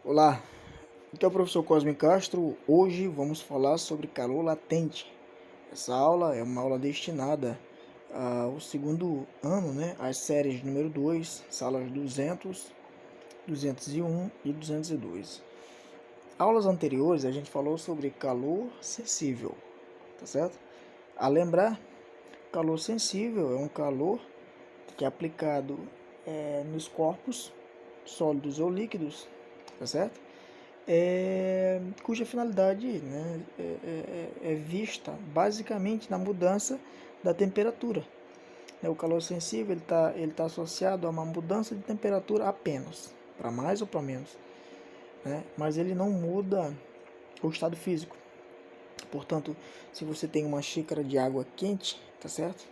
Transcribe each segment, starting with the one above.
Olá, aqui é o professor Cosme Castro. Hoje vamos falar sobre calor latente. Essa aula é uma aula destinada ao segundo ano, as séries número 2, salas 200, 201 e 202. Aulas anteriores a gente falou sobre calor sensível, tá certo? A lembrar, calor sensível é um calor que é aplicado nos corpos sólidos ou líquidos, tá certo? Cuja finalidade é vista basicamente na mudança da temperatura. O calor sensível ele tá associado a uma mudança de temperatura apenas, para mais ou para menos, mas ele não muda o estado físico. Portanto, se você tem uma xícara de água quente, tá certo?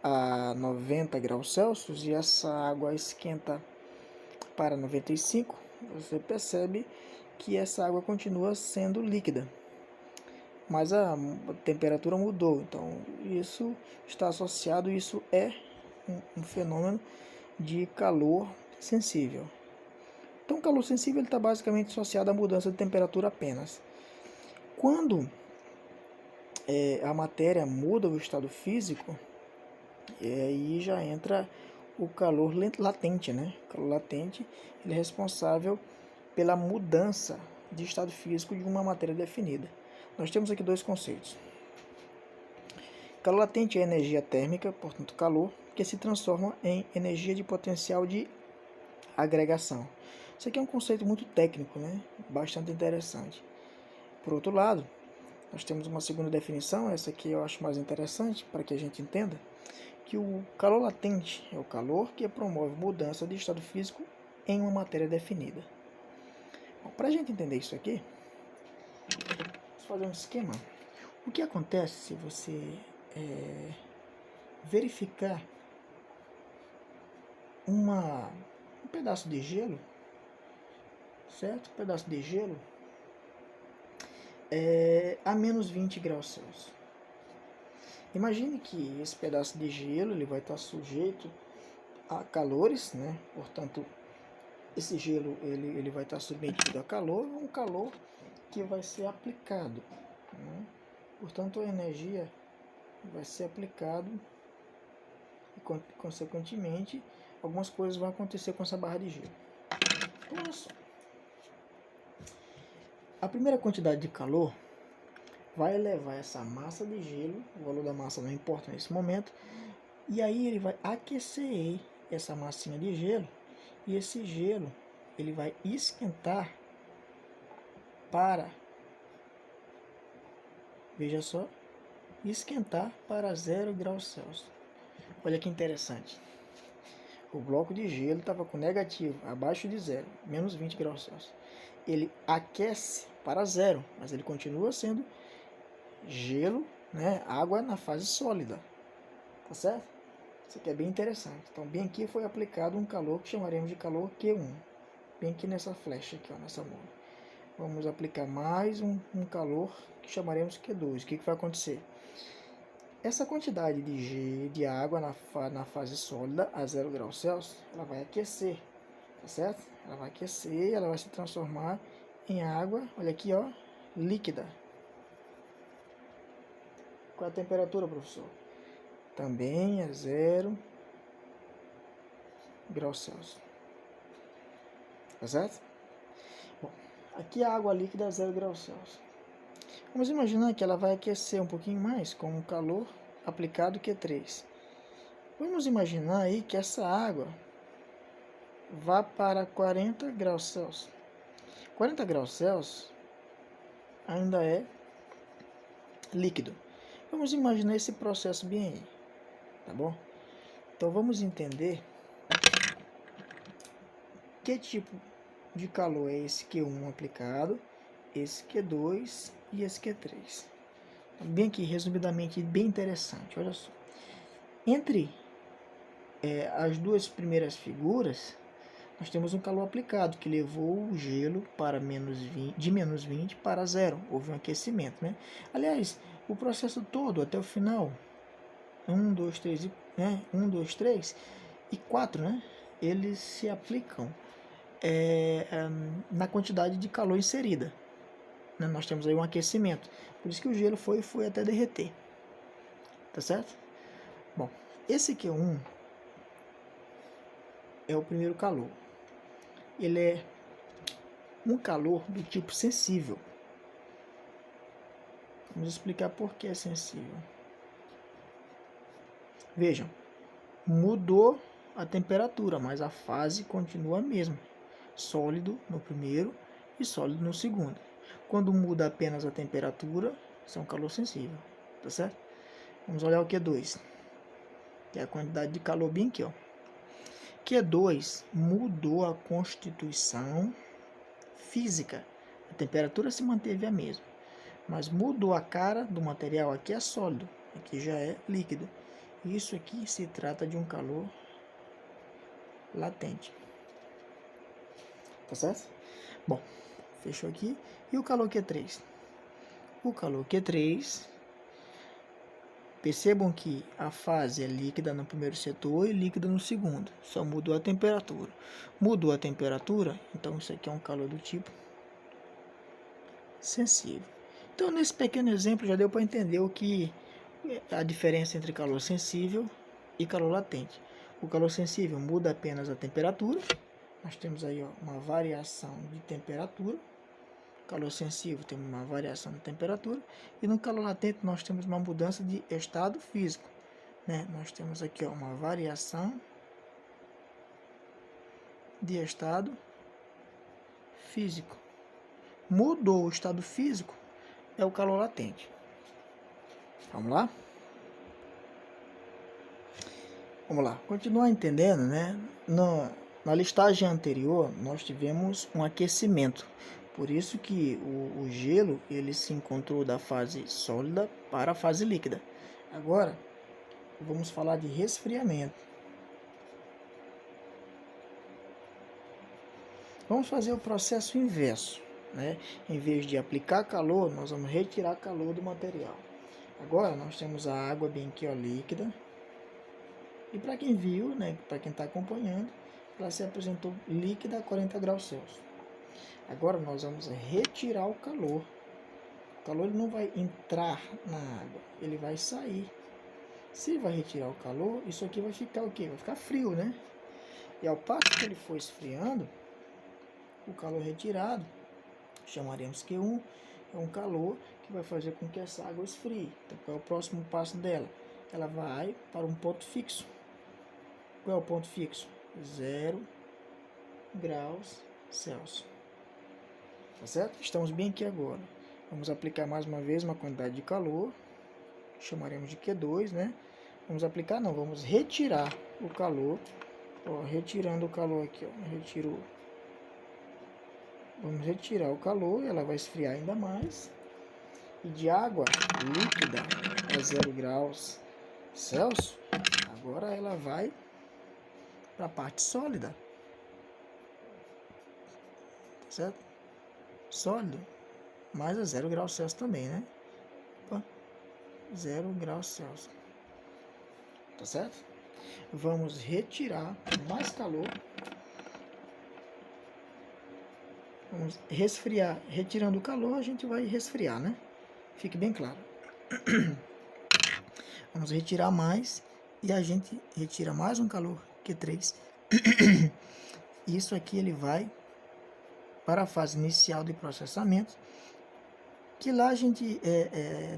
A 90 graus Celsius e essa água esquenta para 95, você percebe que essa água continua sendo líquida, mas a temperatura mudou. Então isso está associado, isso é um fenômeno de calor sensível. Então o calor sensível está basicamente associado à mudança de temperatura apenas. Quando a matéria muda o estado físico, aí já entra o calor latente, O calor latente ele é responsável pela mudança de estado físico de uma matéria definida. Nós temos aqui dois conceitos. Calor latente é energia térmica, portanto calor, que se transforma em energia de potencial de agregação. Isso aqui é um conceito muito técnico, bastante interessante. Por outro lado, nós temos uma segunda definição, essa aqui eu acho mais interessante para que a gente entenda, que o calor latente é o calor que promove mudança de estado físico em uma matéria definida. Para a gente entender isso aqui, vamos fazer um esquema. O que acontece se você verificar um pedaço de gelo, certo? Um pedaço de gelo a menos 20 graus Celsius. Imagine que esse pedaço de gelo ele vai estar sujeito a calores, Portanto, esse gelo ele vai estar submetido a calor, um calor que vai ser aplicado, Portanto, a energia vai ser aplicado e, consequentemente, algumas coisas vão acontecer com essa barra de gelo. Então, olha só. A primeira quantidade de calor vai levar essa massa de gelo, o valor da massa não importa nesse momento, e aí ele vai aquecer essa massinha de gelo, e esse gelo ele vai esquentar para, veja só, esquentar para 0 graus Celsius. Olha que interessante. O bloco de gelo estava com negativo, abaixo de zero, menos 20 graus Celsius. Ele aquece para zero, mas ele continua sendo gelo, água na fase sólida. Tá certo? Isso aqui é bem interessante. Então, bem aqui foi aplicado um calor que chamaremos de calor Q1. Bem aqui nessa flecha, aqui, nessa mola. Vamos aplicar mais um calor que chamaremos Q2. O que vai acontecer? Essa quantidade de água na fase sólida a 0 graus Celsius, ela vai aquecer, tá certo? Ela vai aquecer, ela vai se transformar em água, olha aqui, ó, líquida. Qual é a temperatura, professor? Também é 0 graus Celsius, tá certo? Bom, aqui a água líquida a 0 graus Celsius. Vamos imaginar que ela vai aquecer um pouquinho mais com um calor aplicado Q3. Vamos imaginar aí que essa água vá para 40 graus Celsius. 40 graus Celsius ainda é líquido. Vamos imaginar esse processo bem aí, tá bom? Então vamos entender que tipo de calor é esse Q1 aplicado, esse Q2 e esse Q3. Bem aqui, resumidamente, bem interessante, olha só. Entre as duas primeiras figuras, nós temos um calor aplicado que levou o gelo para de menos 20 para zero. Houve um aquecimento, Aliás, o processo todo até o final, 1, 2, 3 e 4, eles se aplicam na quantidade de calor inserida. Né? Nós temos aí um aquecimento. Por isso que o gelo foi até derreter. Tá certo? Bom, esse Q1 é o primeiro calor. Ele é um calor do tipo sensível. Vamos explicar por que é sensível. Vejam, mudou a temperatura, mas a fase continua a mesma. Sólido no primeiro e sólido no segundo. Quando muda apenas a temperatura, isso é um calor sensível. Tá certo? Vamos olhar o Q2. Que é a quantidade de calor bem aqui, ó. Q2 mudou a constituição física. A temperatura se manteve a mesma, mas mudou a cara do material. Aqui é sólido, aqui já é líquido. Isso aqui se trata de um calor latente. Tá certo? Bom, fechou aqui. E o calor Q3? O calor Q3, percebam que a fase é líquida no primeiro setor e líquida no segundo. Só mudou a temperatura. Mudou a temperatura, então isso aqui é um calor do tipo sensível. Então, nesse pequeno exemplo, já deu para entender o que a diferença entre calor sensível e calor latente. O calor sensível muda apenas a temperatura. Nós temos aí, ó, uma variação de temperatura. Calor sensível tem uma variação de temperatura. E no calor latente nós temos uma mudança de estado físico. Né? Nós temos aqui, ó, uma variação de estado físico. Mudou o estado físico, é o calor latente. Vamos lá? Vamos lá. Continuar entendendo, né? Na listagem anterior, nós tivemos um aquecimento. Por isso que o gelo ele se encontrou da fase sólida para a fase líquida. Agora, vamos falar de resfriamento. Vamos fazer o processo inverso. Né? Em vez de aplicar calor, nós vamos retirar calor do material. Agora, nós temos a água bem aqui, ó, líquida. E para quem viu, né, para quem está acompanhando, ela se apresentou líquida a 40 graus Celsius. Agora nós vamos retirar o calor. O calor ele não vai entrar na água, ele vai sair. Se vai retirar o calor, isso aqui vai ficar o quê? Vai ficar frio, né? E ao passo que ele for esfriando, o calor retirado, chamaremos Q1, é um calor que vai fazer com que essa água esfrie. Então qual é o próximo passo dela? Ela vai para um ponto fixo. Qual é o ponto fixo? 0 graus Celsius. Tá certo? Estamos bem aqui agora. Vamos aplicar mais uma vez uma quantidade de calor. Chamaremos de Q2, né? Vamos aplicar, não, vamos retirar o calor. Ó, retirando o calor aqui, ó. Retirou. Vamos retirar o calor, ela vai esfriar ainda mais. E de água líquida a 0 graus Celsius, agora ela vai para a parte sólida. Tá certo? Sólido, mais a 0 graus Celsius também, né? Opa, 0 graus Celsius. Tá certo? Vamos retirar mais calor. Vamos resfriar. Retirando o calor, a gente vai resfriar, né? Fique bem claro. Vamos retirar mais e a gente retira mais um calor, Q3. Isso aqui ele vai para a fase inicial de processamento, que lá a gente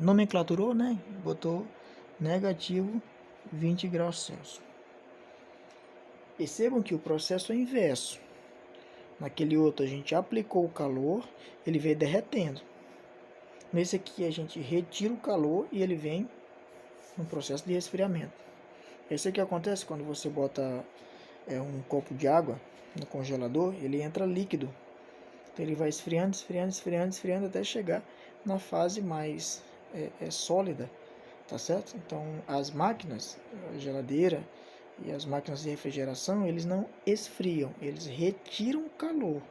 nomenclaturou, né? Botou negativo 20 graus Celsius. Percebam que o processo é inverso. Naquele outro a gente aplicou o calor, ele veio derretendo. Nesse aqui a gente retira o calor e ele vem no processo de resfriamento. Esse aqui acontece quando você bota um copo de água no congelador, ele entra líquido. Então ele vai esfriando, esfriando, esfriando, esfriando até chegar na fase mais sólida, tá certo? Então as máquinas, a geladeira e as máquinas de refrigeração, eles não esfriam, eles retiram o calor,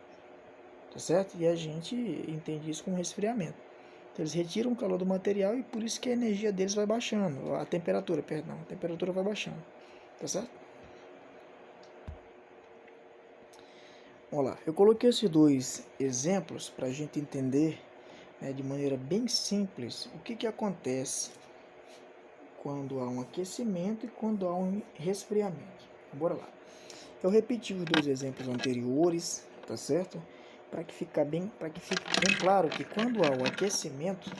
tá certo? E a gente entende isso como resfriamento. Então, eles retiram o calor do material e por isso que a energia deles vai baixando, a temperatura vai baixando, tá certo? Vamos lá, eu coloquei esses dois exemplos para a gente entender, né, de maneira bem simples o que acontece quando há um aquecimento e quando há um resfriamento. Bora lá. Eu repeti os dois exemplos anteriores, tá certo? Para que fique bem claro que quando há o aquecimento,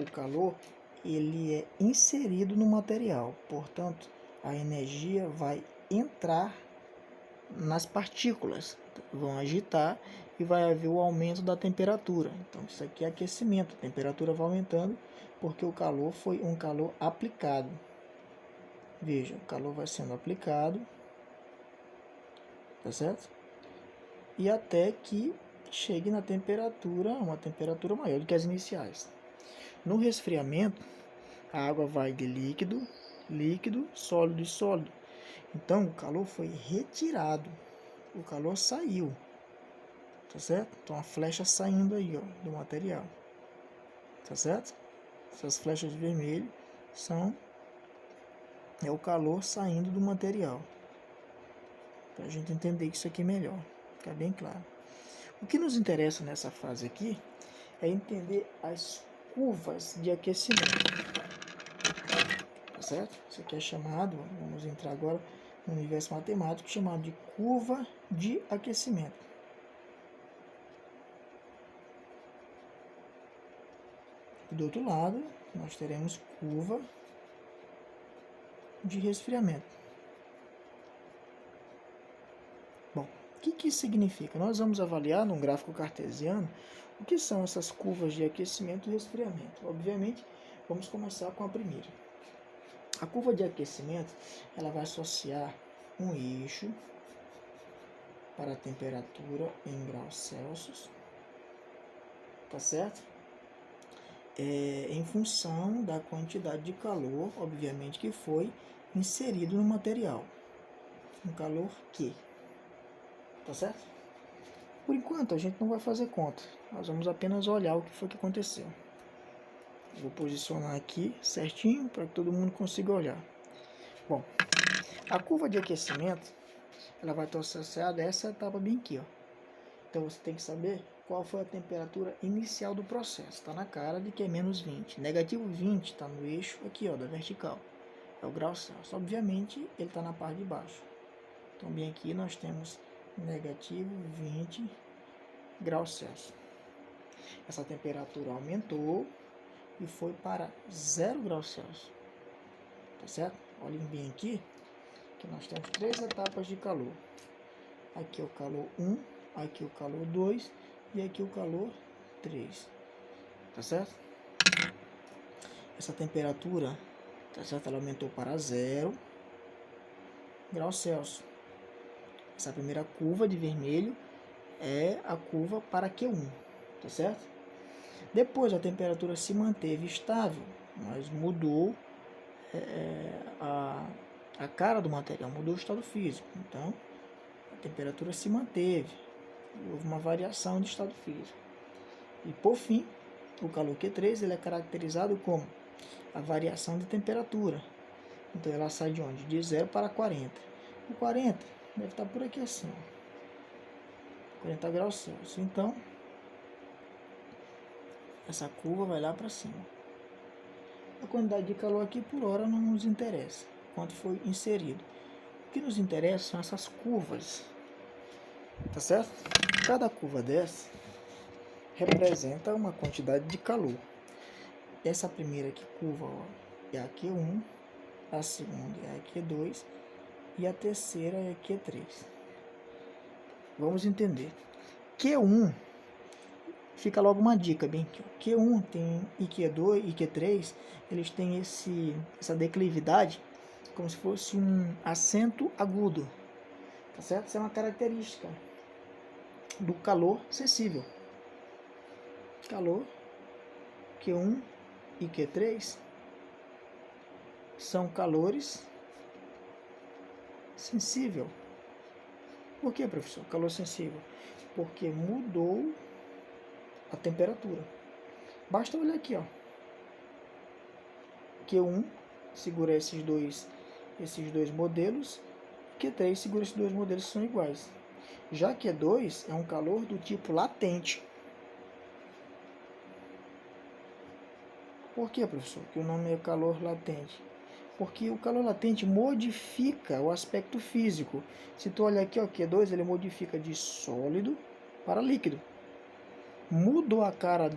o calor ele é inserido no material, portanto, a energia vai entrar nas partículas, vão agitar e vai haver o aumento da temperatura. Então, isso aqui é aquecimento, a temperatura vai aumentando porque o calor foi um calor aplicado. Veja, o calor vai sendo aplicado, tá certo? E até que chegue na temperatura, uma temperatura maior do que as iniciais. No resfriamento, a água vai de líquido, líquido, sólido e sólido. Então, o calor foi retirado, o calor saiu, tá certo? Então, a flecha saindo aí, ó, do material, tá certo? Essas flechas vermelhas é o calor saindo do material, para a gente entender isso aqui melhor, ficar bem claro. O que nos interessa nessa fase aqui é entender as curvas de aquecimento, tá certo? Isso aqui é chamado, vamos entrar agora no universo matemático, chamado de curva de aquecimento. E do outro lado, nós teremos curva de resfriamento. Bom, o que isso significa? Nós vamos avaliar num gráfico cartesiano o que são essas curvas de aquecimento e resfriamento. Obviamente, vamos começar com a primeira. A curva de aquecimento, ela vai associar um eixo para a temperatura em graus Celsius, tá certo? Em função da quantidade de calor, obviamente, que foi inserido no material. Um calor Q, tá certo? Por enquanto, a gente não vai fazer conta. Nós vamos apenas olhar o que foi que aconteceu. Vou posicionar aqui certinho para que todo mundo consiga olhar. Bom, a curva de aquecimento, ela vai estar associada a essa etapa bem aqui, ó. Então você tem que saber qual foi a temperatura inicial do processo. Está na cara de que é menos 20. Negativo 20 está no eixo aqui, ó, da vertical. É o grau Celsius. Obviamente, ele está na parte de baixo. Então, bem aqui nós temos negativo 20 graus Celsius. Essa temperatura aumentou e foi para 0 graus Celsius. Tá certo? Olhem bem aqui, que nós temos 3 etapas de calor. Aqui é o calor 1, aqui o calor 2 e aqui o calor 3. Tá certo? Essa temperatura, tá certo? Ela aumentou para 0 graus Celsius. Essa primeira curva de vermelho é a curva para Q1, tá certo? Depois a temperatura se manteve estável, mas mudou a cara do material, mudou o estado físico. Então, a temperatura se manteve, houve uma variação de estado físico. E por fim, o calor Q3 ele é caracterizado como a variação de temperatura. Então ela sai de onde? De 0 para 40. O 40 deve estar por aqui assim, 40 graus Celsius. Então, essa curva vai lá para cima. A quantidade de calor aqui por hora não nos interessa, quanto foi inserido. O que nos interessa são essas curvas, tá certo? Cada curva dessa representa uma quantidade de calor. Essa primeira aqui, curva, ó, é a Q1, a segunda é a Q2 e a terceira é a Q3. Vamos entender. Q1, fica logo uma dica bem aqui. Q1 tem, e Q2 e Q3, eles têm essa declividade como se fosse um acento agudo, tá certo? Isso é uma característica do calor sensível. Calor Q1 e Q3 são calores sensível. Por que, professor? Calor sensível? Porque mudou a temperatura. Basta olhar aqui, ó. Q1 segura esses dois modelos, Q3 segura esses dois modelos que são iguais. Já Q2 é um calor do tipo latente. Por que, professor, que o nome é calor latente? Porque o calor latente modifica o aspecto físico. Se tu olhar aqui, ó, Q2, ele modifica de sólido para líquido. Mudou a cara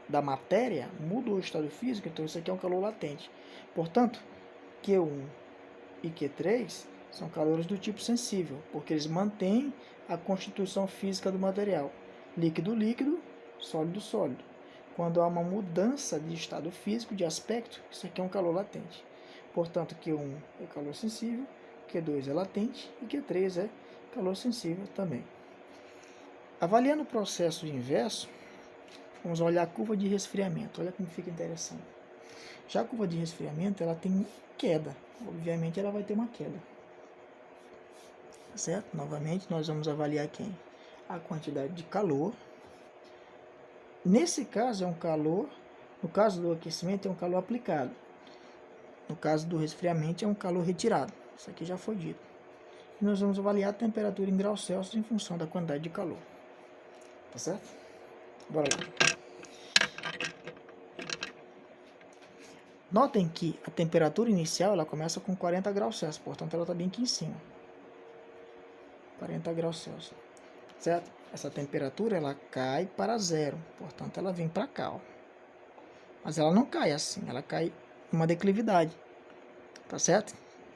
da matéria, mudou o estado físico, então isso aqui é um calor latente. Portanto, Q1 e Q3 são calores do tipo sensível, porque eles mantêm a constituição física do material. Líquido-líquido, sólido-sólido. Quando há uma mudança de estado físico, de aspecto, isso aqui é um calor latente. Portanto, Q1 é calor sensível, Q2 é latente e Q3 é calor sensível também. Avaliando o processo inverso, vamos olhar a curva de resfriamento. Olha como fica interessante. Já a curva de resfriamento, ela tem queda. Obviamente, ela vai ter uma queda. Certo? Novamente, nós vamos avaliar quem? A quantidade de calor. Nesse caso, é um calor. No caso do aquecimento, é um calor aplicado. No caso do resfriamento, é um calor retirado. Isso aqui já foi dito. E nós vamos avaliar a temperatura em graus Celsius em função da quantidade de calor. Tá certo? Bora lá. Notem que a temperatura inicial ela começa com 40 graus Celsius, portanto ela está bem aqui em cima. 40 graus Celsius. Certo? Essa temperatura ela cai para zero, portanto ela vem para cá. Ó. Mas ela não cai assim, ela cai em uma declividade. Tá certo?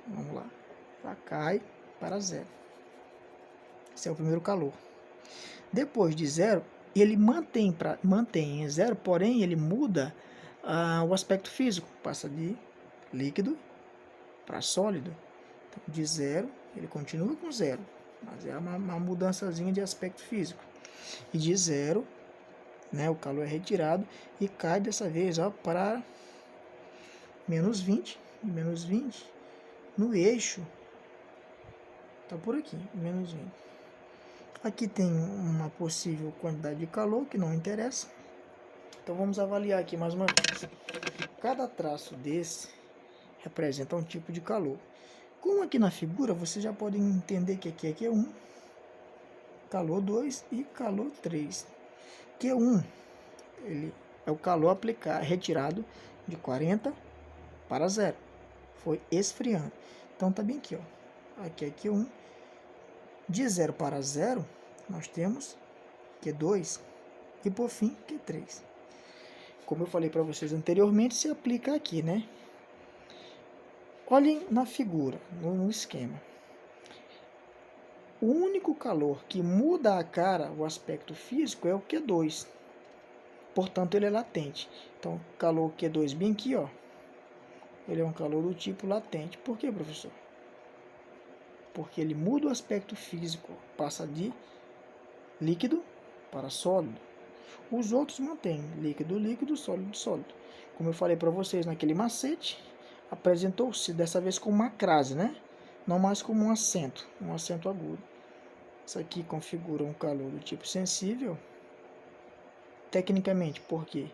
Vamos lá. Ela cai para zero. Esse é o primeiro calor. Depois de zero, ele mantém em zero, porém ele muda o aspecto físico. Passa de líquido para sólido. Então, de zero, ele continua com zero, mas é uma mudançazinha de aspecto físico. E de zero, né, o calor é retirado e cai dessa vez ó, para menos 20. E menos 20 no eixo está por aqui, menos 20. Aqui tem uma possível quantidade de calor que não interessa. Então vamos avaliar aqui mais uma vez. Cada traço desse representa um tipo de calor. Como aqui na figura, vocês já podem entender que aqui é 1, calor 2 e calor 3. Q1 ele é o calor aplicado, retirado de 40 para 0. Foi esfriando. Então tá bem aqui, ó. Aqui é Q1. De 0 para 0, nós temos Q2 e por fim Q3. Como eu falei para vocês anteriormente, se aplica aqui, né? Olhem na figura, no esquema. O único calor que muda a cara, o aspecto físico, é o Q2. Portanto, ele é latente. Então, calor Q2 bem aqui, ó. Ele é um calor do tipo latente. Por quê, professor? Porque ele muda o aspecto físico, passa de líquido para sólido. Os outros mantêm líquido, líquido, sólido, sólido. Como eu falei para vocês naquele macete, apresentou-se dessa vez com uma crase, né? Não mais como um acento agudo. Isso aqui configura um calor do tipo sensível. Tecnicamente, por quê?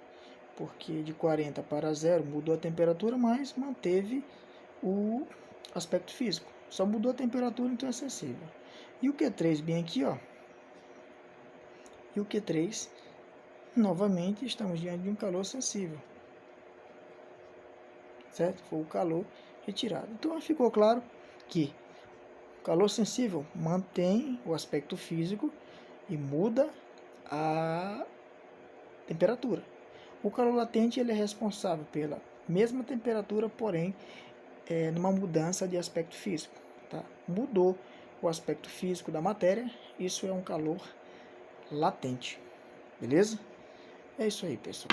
Porque de 40 para 0 mudou a temperatura, mas manteve o aspecto físico. Só mudou a temperatura, então é sensível. E o Q3 bem aqui, ó. E o Q3, novamente, estamos diante de um calor sensível. Certo? Foi o calor retirado. Então ficou claro que o calor sensível mantém o aspecto físico e muda a temperatura. O calor latente ele é responsável pela mesma temperatura, porém numa mudança de aspecto físico. Tá? Mudou o aspecto físico da matéria, isso é um calor latente. Beleza? É isso aí, pessoal.